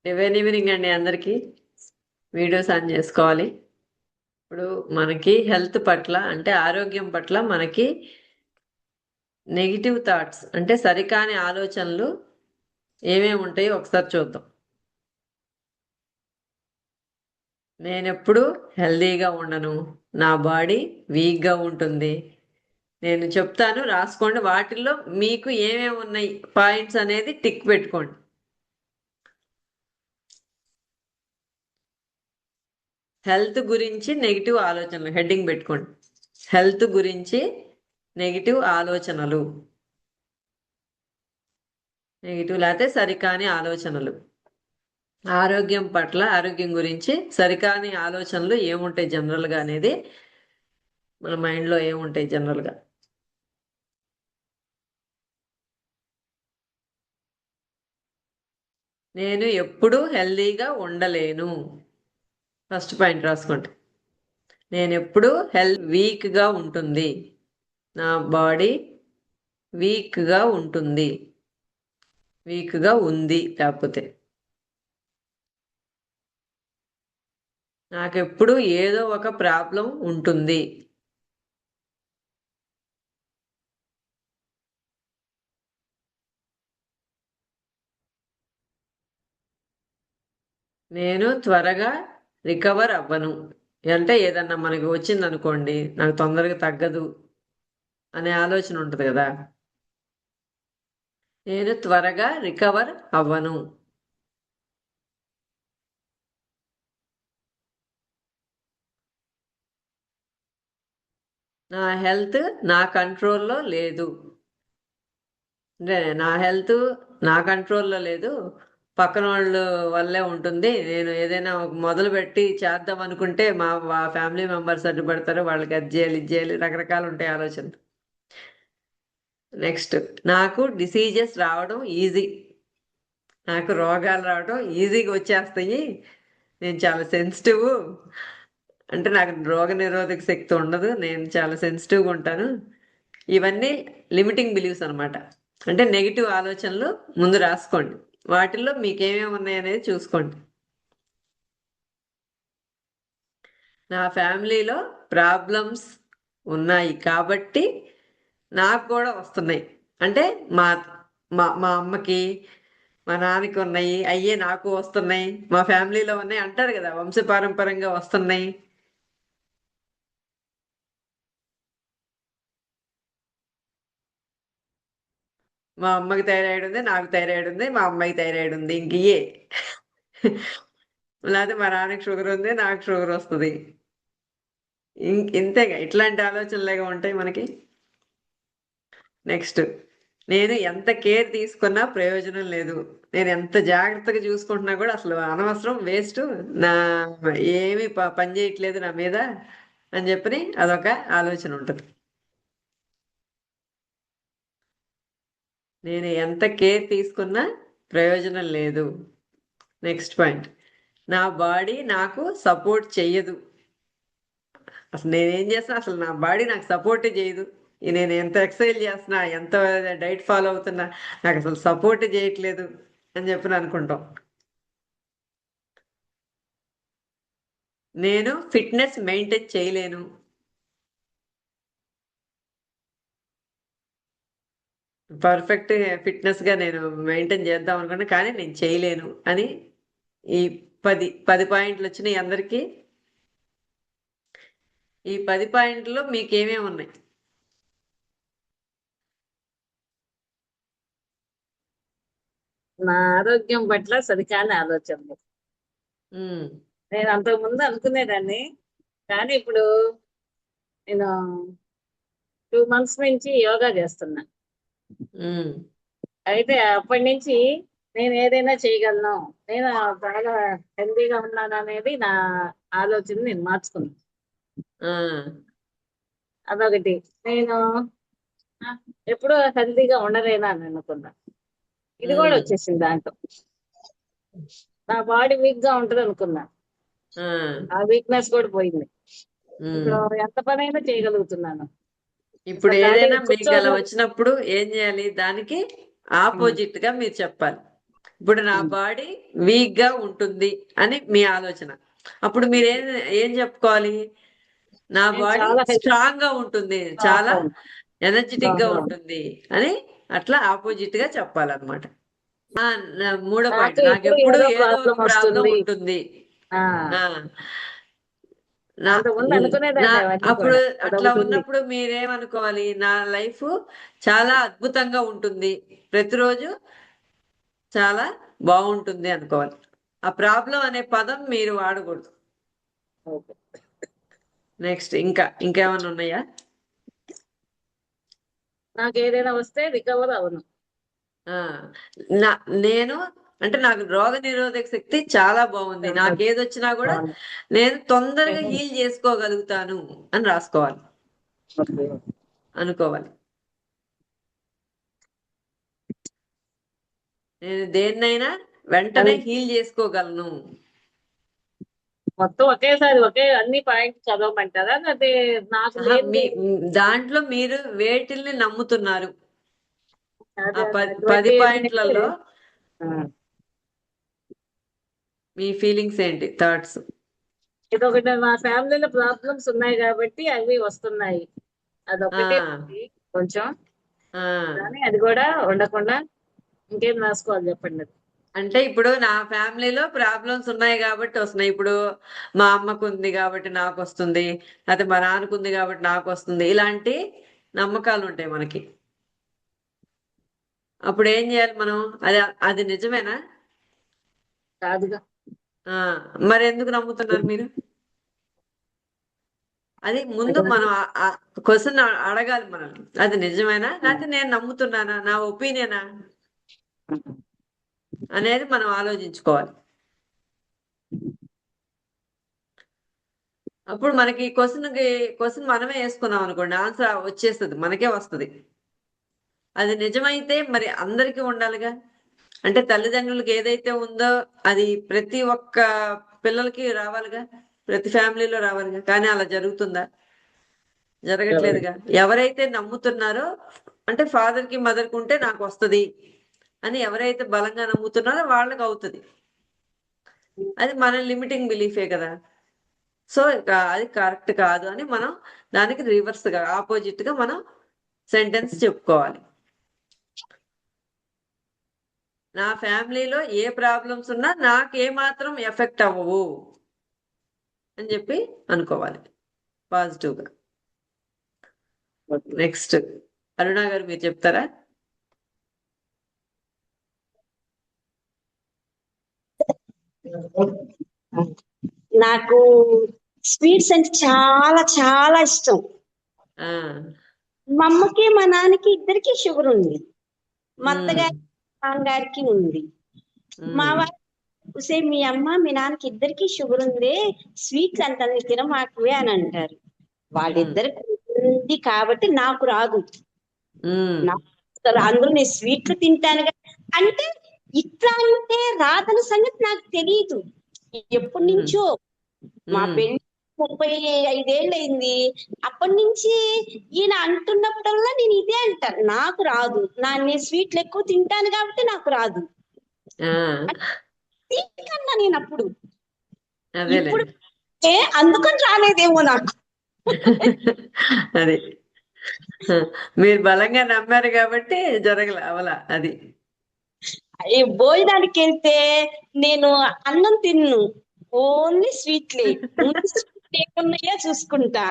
Divine evening అండి అందరికీ. Videos on చేసుకోవాలి. ఇప్పుడు మనకి హెల్త్ పట్ల అంటే ఆరోగ్యం పట్ల మనకి నెగిటివ్ థాట్స్ అంటే సరికాని ఆలోచనలు ఏమేమి ఉంటాయో ఒకసారి చూద్దాం. నేనెప్పుడు హెల్దీగా ఉండను, నా బాడీ వీక్గా ఉంటుంది. నేను చెప్తాను, రాసుకోండి. వాటిల్లో మీకు ఏమేమి ఉన్నాయి పాయింట్స్ అనేది టిక్ పెట్టుకోండి. హెల్త్ గురించి నెగిటివ్ ఆలోచనలు హెడ్డింగ్ పెట్టుకోండి. హెల్త్ గురించి నెగిటివ్ ఆలోచనలు, నెగిటివ్ లేకపోతే సరికాని ఆలోచనలు. ఆరోగ్యం గురించి సరికాని ఆలోచనలు ఏముంటాయి జనరల్గా అనేది మన మైండ్లో ఏముంటాయి జనరల్గా. నేను ఎప్పుడూ హెల్దీగా ఉండలేను. ఫస్ట్ పాయింట్ రాసుకోండి. నేను ఎప్పుడు వీక్గా ఉంటుంది, నా బాడీ వీక్గా ఉంటుంది, వీక్గా ఉంది. లేకపోతే నాకెప్పుడు ఏదో ఒక ప్రాబ్లం ఉంటుంది. నేను త్వరగా రికవర్ అవ్వను. అంటే ఏదన్నా మనకి వచ్చిందనుకోండి, నాకు తొందరగా తగ్గదు అనే ఆలోచన ఉంటుంది కదా. నేను త్వరగా రికవర్ అవ్వను. నా హెల్త్ నా కంట్రోల్లో లేదు. అంటే నా హెల్త్ నా కంట్రోల్లో లేదు, పక్కన వాళ్ళు వల్లే ఉంటుంది. నేను ఏదైనా మొదలుపెట్టి చేద్దాం అనుకుంటే మా ఫ్యామిలీ మెంబర్స్ అడ్డుపడతారు, వాళ్ళకి అది చేయాలి ఇది చేయాలి, రకరకాలు ఉంటాయి ఆలోచనలు. నెక్స్ట్, నాకు డిసీజెస్ రావడం ఈజీ. నాకు రోగాలు రావడం ఈజీగా వచ్చేస్తాయి. నేను చాలా సెన్సిటివ్. అంటే నాకు రోగ నిరోధక శక్తి ఉండదు, నేను చాలా సెన్సిటివ్గా ఉంటాను. ఇవన్నీ లిమిటింగ్ బిలీవ్స్ అనమాట. అంటే నెగిటివ్ ఆలోచనలు ముందు రాసుకోండి. వాటిల్లో మీకు ఏమేమి ఉన్నాయనేది చూసుకోండి. నా ఫ్యామిలీలో ప్రాబ్లమ్స్ ఉన్నాయి కాబట్టి నాకు కూడా వస్తున్నాయి. అంటే మా మా మా అమ్మకి మా నాన్నకి ఉన్నాయి, అయ్యే నాకు వస్తున్నాయి. మా ఫ్యామిలీలో ఉన్నాయి అంటారు కదా, వంశపారంపరంగా వస్తున్నాయి. మా అమ్మకి థైరాయిడ్ ఉంది, నాకు థైరాయిడ్ ఉంది, మా అమ్మాయికి థైరాయిడ్ ఉంది. ఇంక ఇయే. లేకపోతే మా నాన్నకి షుగర్ ఉంది, నాకు షుగర్ వస్తుంది. ఇంతేగా, ఇట్లాంటి ఆలోచనలేగా ఉంటాయి మనకి. నెక్స్ట్, నేను ఎంత కేర్ తీసుకున్నా ప్రయోజనం లేదు. నేను ఎంత జాగ్రత్తగా చూసుకుంటున్నా కూడా అసలు అనవసరం, వేస్ట్. నా ఏమీ పని చేయట్లేదు నా మీద అని చెప్పని అదొక ఆలోచన ఉంటుంది. నేను ఎంత కేర్ తీసుకున్నా ప్రయోజనం లేదు. నెక్స్ట్ పాయింట్, నా బాడీ నాకు సపోర్ట్ చెయ్యదు. అసలు నేనేం చేస్తున్నా అసలు నా బాడీ నాకు సపోర్టే చేయదు. నేను ఎంత ఎక్సర్సైజ్ చేస్తున్నా, ఎంత డైట్ ఫాలో అవుతున్నా, నాకు అసలు సపోర్ట్ చేయట్లేదు అని చెప్పి అనుకుంటాం. నేను ఫిట్నెస్ మెయింటైన్ చేయలేను. పర్ఫెక్ట్ ఫిట్నెస్గా నేను మెయింటైన్ చేద్దాం అనుకున్నా, కానీ నేను చేయలేను అని. ఈ 10 పాయింట్లు వచ్చినాయి అందరికీ. ఈ 10 పాయింట్లో మీకు ఏమేమి ఉన్నాయి? నా ఆరోగ్యం పట్ల సరికాని ఆలోచనలు. ఉమ్, నేను అంతకు ముందు అనుకునేదాన్ని, కానీ ఇప్పుడు నేను 2 months నుంచి యోగా చేస్తున్నా. ఉమ్, అయితే అప్పటి నుంచి నేను ఏదైనా చేయగలను, నేను బాగా హెల్దీగా ఉన్నాను అనేది నా ఆలోచన నేను మార్చుకున్నాను. ఆ, అదొకటి. నేను ఎప్పుడూ హెల్దీగా ఉండలేనా అని అనుకున్నా. ఇది కూడా ఉమ్, వచ్చేసింది దాంట్లో. నా బాడీ వీక్ గా ఉంటది అనుకున్నా, ఆ, ఆ వీక్నెస్ కూడా పోయింది. ఉమ్. ఇప్పుడు ఎంత పనైనా చేయగలుగుతున్నాను. ఇప్పుడు అసలు ఏదైనా ఖాళీగా మీకు అలా కూర్చోను. వచ్చినప్పుడు ఏం చేయాలి? దానికి ఆపోజిట్ గా మీరు చెప్పాలి. ఇప్పుడు నా బాడీ వీక్ గా ఉంటుంది అని మీ ఆలోచన. అప్పుడు మీరు ఏం చెప్పుకోవాలి? నా నేను బాడీ చాలా హెల్త్ స్ట్రాంగ్ గా ఉంటుంది, చాలా అవును ఎనర్జెటిక్ గా అవును. ఉంటుంది అని అట్లా ఆపోజిట్ గా చెప్పాలన్నమాట. మూడో పాయింట్, నాకు నాకు ఎప్పుడు ఎప్పుడు ఏదో ఏదో ప్రాబ్లం ఒక ప్రాబ్లం వస్తుంది. ఉంటుంది. ఆ ఆ నా అంతకుముందు నా అనుకునేదాన్ని అవన్నీ అప్పుడు కూడా. అట్లా అదొకటి ఉంది. ఉన్నప్పుడు మీరేమనుకోవాలి? నా లైఫ్ చాలా అద్భుతంగా ఉంటుంది, ప్రతిరోజు చాలా బాగుంటుంది అనుకోవాలి. ఆ ప్రాబ్లం అనే పదం మీరు వాడకూడదు. ఓకే. నెక్స్ట్ ఇంకేమన్నా ఉన్నాయా? నాకు ఏదైనా వస్తే రికవర్ అవును. ఆ నా నేను అంటే నాకు రోగ నిరోధక శక్తి చాలా బాగుంది, నాకేదొచ్చినా కూడా అవును. నేను తొందరగా హీల్ చేసుకోగలుగుతాను అని రాసుకోవాలి, ఓకే. అనుకోవాలి. నేను దేన్నైనా వెంటనే అది హీల్ చేసుకోగలను. మొత్తం ఒకేసారి అన్ని పాయింట్స్ చదవమంటారా? లేకపోతే నాకు ఆహా, లేనిది దాంట్లో మీరు వేటిల్ని నమ్ముతున్నారు? ఆ అదే పది అటువంటి ఏంటంటే పాయింట్లలో ఆ, మీ ఫీలింగ్స్ ఏంటి, థాట్స్? ఇదొకటి మా ఫ్యామిలీలో ప్రాబ్లమ్స్ ఉన్నాయి కాబట్టి అవి వస్తున్నాయి. ఆ అదొక్కటే ఉంది కొంచెం. ఆ కానీ అది కూడా ఉండకుండా ఇంకేం రాసుకోవాలి చెప్పండి అది. అంటే ఇప్పుడు నా ఫ్యామిలీలో ప్రాబ్లమ్స్ ఉన్నాయి కాబట్టి వస్తున్నాయి. ఇప్పుడు మా అమ్మకు ఉంది కాబట్టి నాకు వస్తుంది, లేకపోతే మా నాన్నకు ఉంది కాబట్టి నాకు వస్తుంది, ఇలాంటి నమ్మకాలు ఉంటాయి మనకి. అప్పుడు ఏం చేయాలి మనం? అది అది నిజమేనా? కాదుగా. ఆ మరి ఎందుకు నమ్ముతున్నారు మీరు? అది ముందు మనం క్వశ్చన్ అడగాలి మనల్ని, అది నిజమేనా లేకపోతే నేను నమ్ముతున్నానా, నా ఒపీనియనా అనేది మనం ఆలోచించుకోవాలి. అప్పుడు మనకి క్వశ్చన్ మనమే వేసుకున్నాం అనుకోండి, ఆన్సర్ వచ్చేస్తుంది, మనకే వస్తుంది. అది నిజమైతే మరి అందరికీ ఉండాలిగా. అంటే తల్లిదండ్రులకి ఏదైతే ఉందో అది ప్రతి ఒక్క పిల్లలకి రావాలిగా, ప్రతి ఫ్యామిలీలో రావాలిగా. కానీ అలా జరుగుతుందా? జరగట్లేదుగా. ఎవరైతే నమ్ముతున్నారో, అంటే ఫాదర్ కి మదర్ కి ఉంటే నాకు వస్తది అని ఎవరైతే బలంగా నమ్ముతున్నారో వాళ్ళకి అవుతుంది. అది మన లిమిటింగ్ బిలీఫే కదా. సో అది కరెక్ట్ కాదు అని మనం దానికి రివర్స్ గా, ఆపోజిట్ గా మనం సెంటెన్స్ చెప్పుకోవాలి. నా ఫ్యామిలీలో ఏ ప్రాబ్లమ్స్ ఉన్నా నాకేమాత్రం ఎఫెక్ట్ అవ్వవు అని చెప్పి అనుకోవాలి పాజిటివ్ గా. నెక్స్ట్ అరుణ గారు, మీరు చెప్తారా? నాకు స్వీట్స్ అంటే చాలా చాలా ఇష్టం. ఆ మా అమ్మకి మా నాన్నకి ఇద్దరికి షుగర్ ఉంది. మా ఉమ్, అత్తగారికి నాన్నగారికి ఉంది. మా ఉమ్, వారు మీ అమ్మ మీ నాన్నకి ఇద్దరికి షుగర్ ఉంది, స్వీట్స్ అంత తినమాకవే అని అంటారు. ఉమ్, వాళ్ళిద్దరికి ఉంది కాబట్టి నాకు రాదు. ఉమ్, నాకు అసలు అందులో నేను స్వీట్లు తింటాను అంటే ఇట్లా అంటే రాదన్న సంగతి నాకు తెలియదు. ఎప్పటి ఉమ్, నుంచో మా ఉమ్, పెళ్లి 35 ఏళ్ళు అయింది. అప్పటి నుంచి ఈయన అంటున్నప్పుడల్లా నేను ఇదే అంటాను, నాకు రాదు. నేను స్వీట్లు ఎక్కువ తింటాను కాబట్టి నాకు రాదు ఆ కన్నా నేను అప్పుడు. ఇప్పుడు అదేలేండి. అందుకని రాలేదేమో నాకు. అది మీరు బలంగా నమ్మారు కాబట్టి అవలా అది. ఈ భోజనానికి వెళ్తే నేను అన్నం తిన్ను, ఓన్లీ స్వీట్లే. ముందు స్వీట్లు ఏమున్నాయో చూసుకుంటా,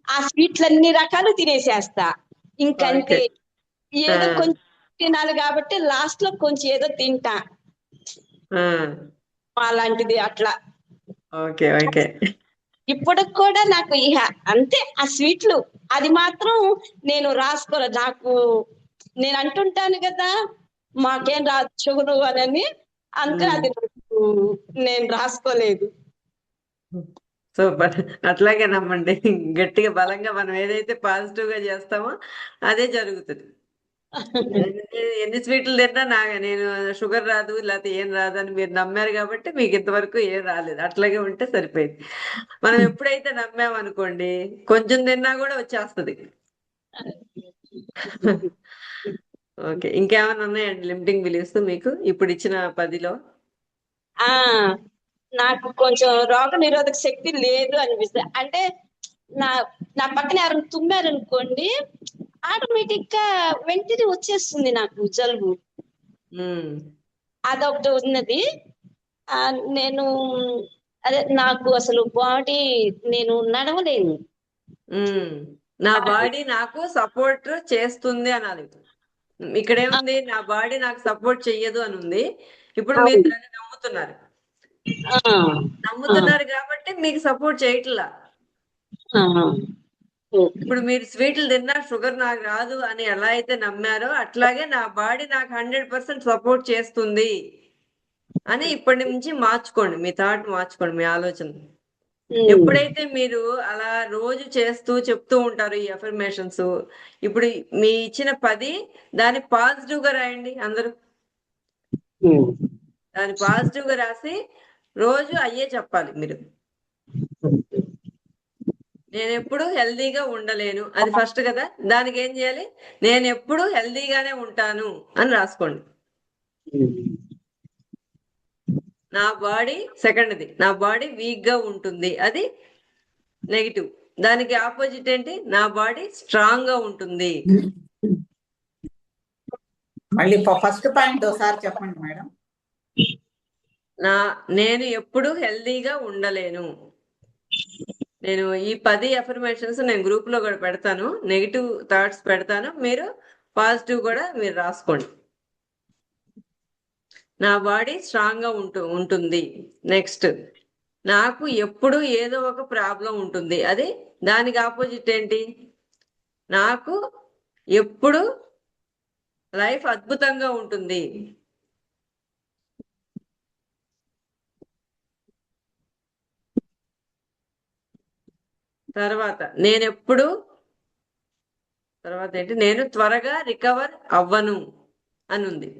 ఆ స్వీట్లు అన్ని రకాలు తినేసేస్తా. ఓకే. ఇంకంతే. ఆ ఏదో కొంచెం తినాలి కాబట్టి లాస్ట్ లో కొంచెం ఏదో తింటా, ఆ అలాంటిది అట్లా. Okay okay. ఇప్పటికి కూడా నాకు ఇహ అంతే ఆ స్వీట్లు. అది మాత్రం నేను రాసుకోలే. నాకు నేను అంటుంటాను కదా, మాకేం రాదు షుగరు అని, అందుకని ఉమ్, అది నాకు నేను రాసుకోలేదు. సూపర్. అట్లాగే నమ్మండి. గట్టిగా బలంగా మనం ఏదైతే పాజిటివ్ గా చేస్తామో అదే జరుగుతుంది. ఎన్ని స్వీట్లు తిన్నా నేను షుగర్ రాదు లేకపోతే ఏం రాదు అని మీరు నమ్మారు కాబట్టి మీకు ఇంతవరకు ఏం రాలేదు. అట్లాగే ఉంటే సరిపోయింది. మనం ఎప్పుడైతే నమ్మామనుకోండి, కొంచెం తిన్నా కూడా వచ్చేస్తది. ఓకే. ఇంకేమైనా ఉన్నాయండి లిమిటింగ్ బిలీఫ్స్ మీకు ఇప్పుడు ఇచ్చిన 10లో? ఆ నాకు కొంచెం రోగ నిరోధక శక్తి లేదు అనిపిస్తుంది. అంటే నా నా పక్కన ఎవరైనా తుమ్మారనుకోండి, ఆటోమేటిక్ గా వెంటనే వచ్చేస్తుంది నాకు జలుబు. ఉమ్. అదొకటి ఉన్నది. నేను అదే నాకు అసలు బాడీ నేను నడవలేను. ఉమ్. నా బాడీ నాకు సపోర్ట్ చేస్తుంది అనాలి. ఇక్కడేముంది, నా బాడీ నాకు సపోర్ట్ చెయ్యదు అని ఉంది. ఇప్పుడు మీరు అవును. దాన్ని నమ్ముతున్నారు. ఆ, ఆ, నమ్ముతున్నారు కాబట్టి మీకు సపోర్ట్ చేయట్లా. ఆ, ఓకే. ఇప్పుడు మీరు స్వీట్లు తిన్నా షుగర్ నాకు రాదు అని ఎలా అయితే నమ్మారో అట్లాగే నా బాడీ నాకు 100% సపోర్ట్ చేస్తుంది అని ఇప్పటి నుంచి మార్చుకోండి. మీ థాట్ మార్చుకోండి, మీ ఆలోచన. ఉమ్, ఎప్పుడైతే మీరు అలా రోజు చేస్తూ చెప్తూ ఉంటారు ఈ అఫర్మేషన్స్, ఇప్పుడు మీ ఇచ్చిన 10 దాన్ని పాజిటివ్ గా రాయండి అందరూ. ఉమ్, దాన్ని పాజిటివ్ గా రాసి రోజు అయ్యే చెప్పాలి మీరు. నేను ఎప్పుడు హెల్దీగా ఉండలేను, అది ఫస్ట్ కదా. దానికి ఏం చేయాలి, నేను ఎప్పుడు హెల్దీగానే ఉంటాను అని రాసుకోండి. ఉమ్. నా బాడీ సెకండ్ది, నా బాడీ వీక్ గా ఉంటుంది, అది నెగిటివ్. దానికి ఆపోజిట్ ఏంటి, నా బాడీ స్ట్రాంగ్ గా ఉంటుంది. మళ్ళీ ఫస్ట్ పాయింట్ ఒకసారి చెప్పండి మేడం. నేను ఎప్పుడు హెల్దీగా ఉండలేను. నేను ఈ 10 అఫర్మేషన్స్ నేను గ్రూప్ లో కూడా పెడతాను. నెగిటివ్ థాట్స్ పెడతాను, మీరు పాజిటివ్ కూడా మీరు రాసుకోండి. నా బాడీ స్ట్రాంగ్ గా ఉంటుంది. నెక్స్ట్, నాకు ఎప్పుడు ఏదో ఒక ప్రాబ్లం ఉంటుంది, అది దానికి ఆపోజిట్ ఏంటి, నాకు ఎప్పుడు లైఫ్ అద్భుతంగా ఉంటుంది. తర్వాత తర్వాత ఏంటి, నేను త్వరగా రికవర్ అవ్వను అని ఉంది.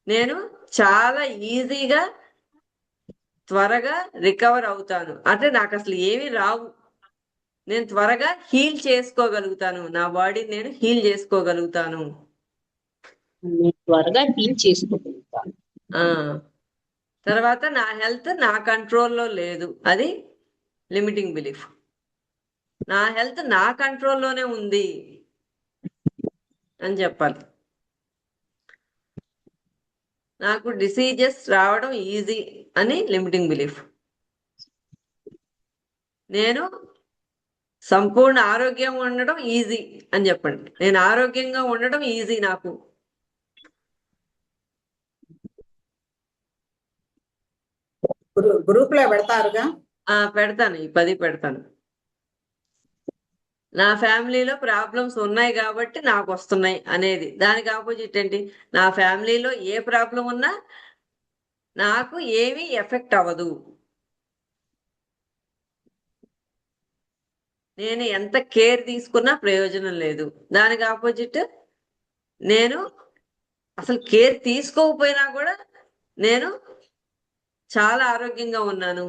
నేను చాలా ఈజీగా త్వరగా రికవర్ అవుతాను, అంటే నాకు అసలు ఏమీ రావు. నేను త్వరగా హీల్ చేసుకోగలుగుతాను, నా బాడీని నేను హీల్ చేసుకోగలుగుతాను. నేను త్వరగా హీల్ చేసుకోగలుగుతాను. ఆ తర్వాత నా హెల్త్ నా కంట్రోల్లో లేదు, అది లిమిటింగ్ బిలీఫ్. నా హెల్త్ నా కంట్రోల్లోనే ఉంది అని చెప్పాలి. నాకు డిసీజెస్ రావడం ఈజీ అని లిమిటింగ్ బిలీఫ్. నేను సంపూర్ణ ఆరోగ్యం ఉండడం ఈజీ అని చెప్పండి. నేను ఆరోగ్యంగా ఉండడం ఈజీ నాకు. గ్రూప్ లో పెడతారుగా. పెడతాను, ఈ 10 పెడతాను. నా ఫ్యామిలీలో ప్రాబ్లమ్స్ ఉన్నాయి కాబట్టి నాకు వస్తున్నాయి అనేది, దానికి ఆపోజిట్ ఏంటి, నా ఫ్యామిలీలో ఏ ప్రాబ్లం ఉన్నా నాకు ఏమీ ఎఫెక్ట్ అవ్వదు. నేను ఎంత కేర్ తీసుకున్నా ప్రయోజనం లేదు, దానికి ఆపోజిట్ నేను అసలు కేర్ తీసుకోకపోయినా కూడా నేను చాలా ఆరోగ్యంగా ఉన్నాను.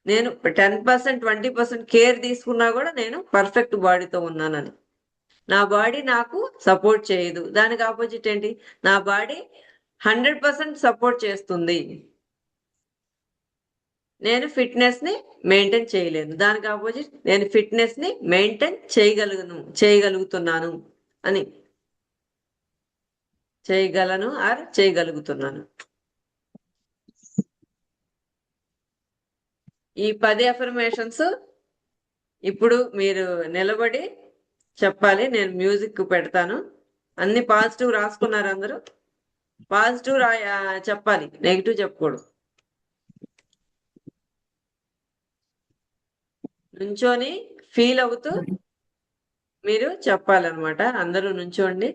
నేను 10% 20% కేర్ తీసుకున్నా కూడా నేను పర్ఫెక్ట్ బాడీతో ఉన్నానని. నా బాడీ నాకు సపోర్ట్ చేయదు, దానికి ఆపోజిట్ ఏంటి, నా బాడీ 100% సపోర్ట్ చేస్తుంది. నేను ఫిట్నెస్ ని మెయింటైన్ చేయలేను, దానికి ఆపోజిట్ నేను ఫిట్నెస్ ని మెయింటైన్ చేయగలుగుతున్నాను అని. చేయగలను ఆర్ చేయగలుగుతున్నాను. ఈ 10 అఫర్మేషన్స్ ఇప్పుడు మీరు నిలబడి చెప్పాలి. నేను మ్యూజిక్ పెడతాను. అన్ని పాజిటివ్ రాసుకున్నారు అందరూ? పాజిటివ్ చెప్పాలి, నెగిటివ్ చెప్పకూడదు. నుంచొని ఫీల్ అవుతూ మీరు చెప్పాలన్నమాట. అందరూ నుంచోండి.